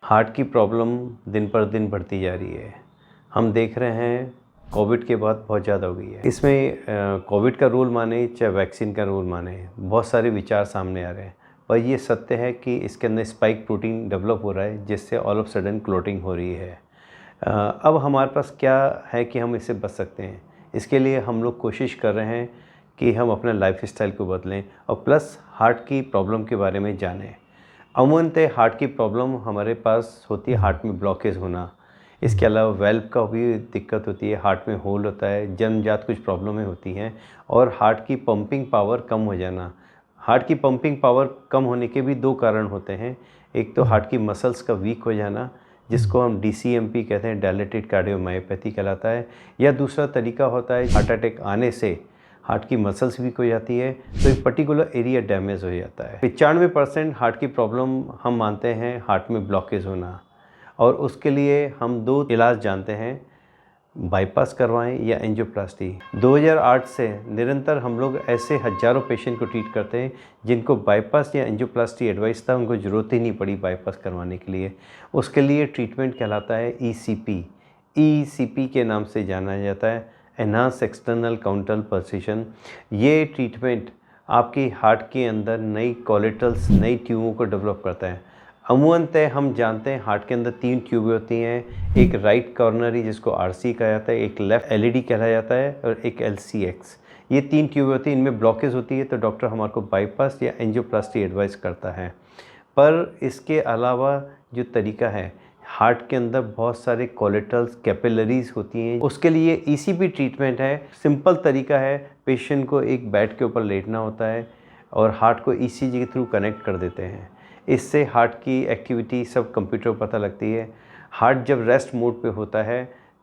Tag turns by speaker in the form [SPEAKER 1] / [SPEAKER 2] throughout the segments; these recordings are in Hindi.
[SPEAKER 1] हार्ट की प्रॉब्लम दिन पर दिन बढ़ती जा रही है। हम देख रहे हैं कोविड के बाद बहुत ज़्यादा हो गई है। इसमें कोविड का रोल माने चाहे वैक्सीन का रोल माने, बहुत सारे विचार सामने आ रहे हैं। पर ये सत्य है कि इसके अंदर स्पाइक प्रोटीन डेवलप हो रहा है जिससे ऑल ऑफ सडन क्लोटिंग हो रही है। अब हमारे पास क्या है कि हम इससे बच सकते हैं। इसके लिए हम लोग कोशिश कर रहे हैं कि हम अपना लाइफस्टाइल को बदलें और प्लस हार्ट की प्रॉब्लम के बारे में जानें। अमूमन हार्ट की प्रॉब्लम हमारे पास होती है हार्ट में ब्लॉकेज होना। इसके अलावा वेल्व का भी दिक्कत होती है, हार्ट में होल होता है, जन्मजात कुछ प्रॉब्लमें होती हैं और हार्ट की पंपिंग पावर कम हो जाना। हार्ट की पंपिंग पावर कम होने के भी दो कारण होते हैं। एक तो हार्ट की मसल्स का वीक हो जाना जिसको हम DCMP कहते हैं, डायलेटेड कार्डियोमायोपैथी कहलाता है, या दूसरा तरीका होता है हार्ट अटैक आने से हार्ट की मसल्स वीक हो जाती है तो एक पर्टिकुलर एरिया डैमेज हो जाता है। 95% हार्ट की प्रॉब्लम हम मानते हैं हार्ट में ब्लॉकेज होना, और उसके लिए हम दो इलाज जानते हैं, बाईपास करवाएं या एंजियोप्लास्टी। 2008 से निरंतर हम लोग ऐसे हज़ारों पेशेंट को ट्रीट करते हैं जिनको बाईपास या एंजियोप्लास्टी एडवाइस था, उनको ज़रूरत ही नहीं पड़ी बाईपास करवाने के लिए। उसके लिए ट्रीटमेंट कहलाता है ECP। ECP के नाम से जाना जाता है, एनहांस एक्सटर्नल काउंटर पल्सेशन। ये ट्रीटमेंट आपकी हार्ट के अंदर नई कोलेटल्स, नई ट्यूबों को डेवलप करता है। अमूमन हम जानते हैं हार्ट के अंदर 3 ट्यूबें होती हैं, एक राइट कॉर्नरी जिसको RC कहा जाता है, एक लेफ़्ट LED कहा जाता है और एक LCX। ये 3 ट्यूबें होती हैं, इनमें ब्लॉकेज होती है तो डॉक्टर हमारे को बाईपास या एंजियोप्लास्टी एडवाइस करता है। पर इसके अलावा जो तरीका है, हार्ट के अंदर बहुत सारे कोलेटल्स, कैपिलरीज होती हैं, उसके लिए ECP ट्रीटमेंट है। सिंपल तरीका है, पेशेंट को एक बेड के ऊपर लेटना होता है और हार्ट को ECG के थ्रू कनेक्ट कर देते हैं। इससे हार्ट की एक्टिविटी सब कंप्यूटर पर पता लगती है। हार्ट जब रेस्ट मोड पे होता है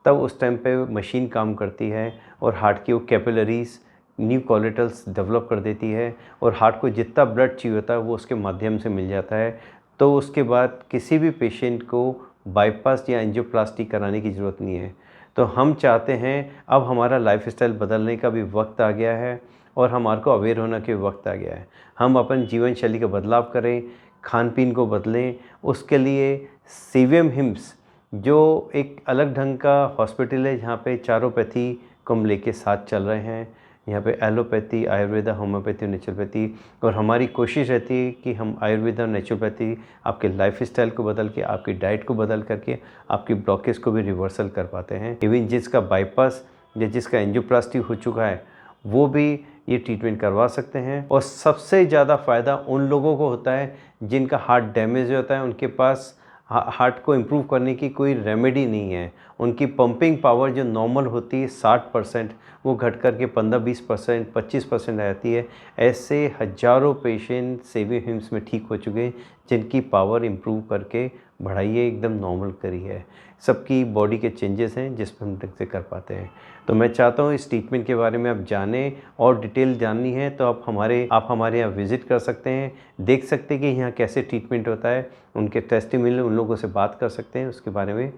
[SPEAKER 1] तब उस टाइम पे मशीन काम करती है और हार्ट की वो कैपिलरीज न्यू कोलेटल्स डेवलप कर देती है और हार्ट को जितना ब्लड चाहिए होता है वो उसके माध्यम से मिल जाता है। तो उसके बाद किसी भी पेशेंट को बाईपास या एंजियोप्लास्टी कराने की ज़रूरत नहीं है। तो हम चाहते हैं अब हमारा लाइफस्टाइल बदलने का भी वक्त आ गया है और हमारे को अवेयर होने का वक्त आ गया है। हम अपन जीवन शैली का बदलाव करें, खान पीन को बदलें। उसके लिए CVM हिम्स जो एक अलग ढंग का हॉस्पिटल है जहाँ पे चारोपैथी को हम लेके साथ चल रहे हैं। यहाँ पे एलोपैथी, आयुर्वेदा, होम्योपैथी और नेचुरोपैथी, और हमारी कोशिश रहती है कि हम आयुर्वेदा और नेचुरोपैथी आपके लाइफस्टाइल को बदल के, आपकी डाइट को बदल करके आपकी ब्लॉकेज को भी रिवर्सल कर पाते हैं। इवन जिसका बाईपास या जिसका एंजियोप्लास्टी हो चुका है वो भी ये ट्रीटमेंट करवा सकते हैं। और सबसे ज़्यादा फ़ायदा उन लोगों को होता है जिनका हार्ट डैमेज होता है, उनके पास हार्ट को इम्प्रूव करने की कोई रेमेडी नहीं है। उनकी पंपिंग पावर जो नॉर्मल होती है 60%, वो घट कर के 15-20%, 25% आ जाती है। ऐसे हज़ारों पेशेंट सेवी हिम्स में ठीक हो चुके हैं जिनकी पावर इम्प्रूव करके बढ़ाइए एकदम नॉर्मल करी है। सबकी बॉडी के चेंजेस हैं जिस पर हम ढंग से कर पाते हैं। तो मैं चाहता हूँ इस ट्रीटमेंट के बारे में आप जानें और डिटेल जाननी है तो आप हमारे यहाँ विज़िट कर सकते हैं, देख सकते हैं कि यहाँ कैसे ट्रीटमेंट होता है, उनके टेस्टिमोनियल उन लोगों से बात कर सकते हैं, उसके बारे में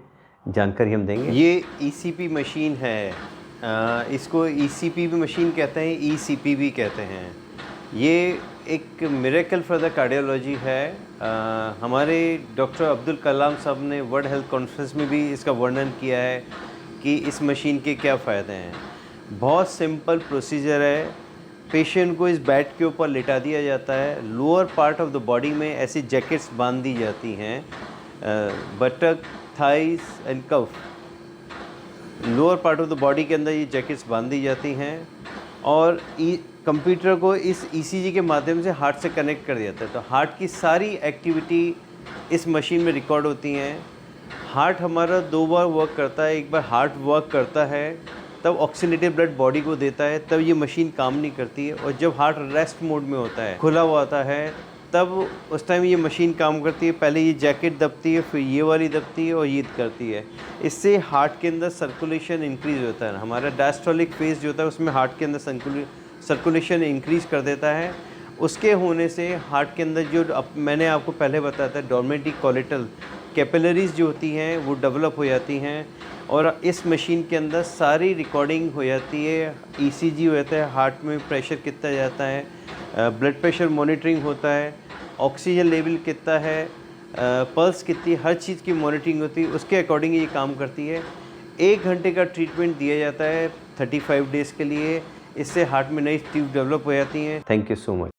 [SPEAKER 1] जानकारी हम देंगे। ये ECP मशीन है, इसको ECP भी मशीन कहते हैं, ECP भी कहते हैं। ये एक मिरेकल फॉर द कार्डियोलॉजी है। हमारे डॉक्टर अब्दुल कलाम साहब ने वर्ल्ड हेल्थ कॉन्फ्रेंस में भी इसका वर्णन किया है कि इस मशीन के क्या फ़ायदे हैं। बहुत सिंपल प्रोसीजर है। पेशेंट को इस बेड के ऊपर लिटा दिया जाता है, lower part of the body में ऐसी जैकेट्स बांध दी जाती हैं, buttock, thighs and calf, lower part of the body के अंदर ये जैकेट्स बांध दी जाती हैं और कंप्यूटर को इस ECG के माध्यम से हार्ट से कनेक्ट कर दिया जाता है। तो हार्ट की सारी एक्टिविटी इस मशीन में रिकॉर्ड होती हैं। हार्ट हमारा 2 बार वर्क करता है, एक बार हार्ट वर्क करता है तब ऑक्सीनेटेड ब्लड बॉडी को देता है, तब ये मशीन काम नहीं करती है। और जब हार्ट रेस्ट मोड में होता है, खुला हुआ होता है, तब उस टाइम ये मशीन काम करती है। पहले ये जैकेट दबती है, फिर ये वाली दबती है और ये करती है। इससे हार्ट के अंदर सर्कुलेशन इंक्रीज़ होता है। हमारा डायस्टोलिक फेज जो होता है उसमें हार्ट के अंदर सर्कुलेशन इंक्रीज़ कर देता है। उसके होने से हार्ट के अंदर जो मैंने आपको पहले बताया था डोर्मेंटिक कोलेटल कैपिलरीज जो होती हैं वो डेवलप हो जाती हैं और इस मशीन के अंदर सारी रिकॉर्डिंग हो जाती है। ECG होता है, हार्ट में प्रेशर कितना जाता है, ब्लड प्रेशर मॉनिटरिंग होता है, ऑक्सीजन लेवल कितना है, पल्स कितनी, हर चीज़ की मॉनिटरिंग होती है, उसके अकॉर्डिंग ये काम करती है। 1 घंटे का ट्रीटमेंट दिया जाता है 35 डेज़ के लिए। इससे हार्ट में नई ट्यूब डेवलप हो जाती हैं। Thank you so much.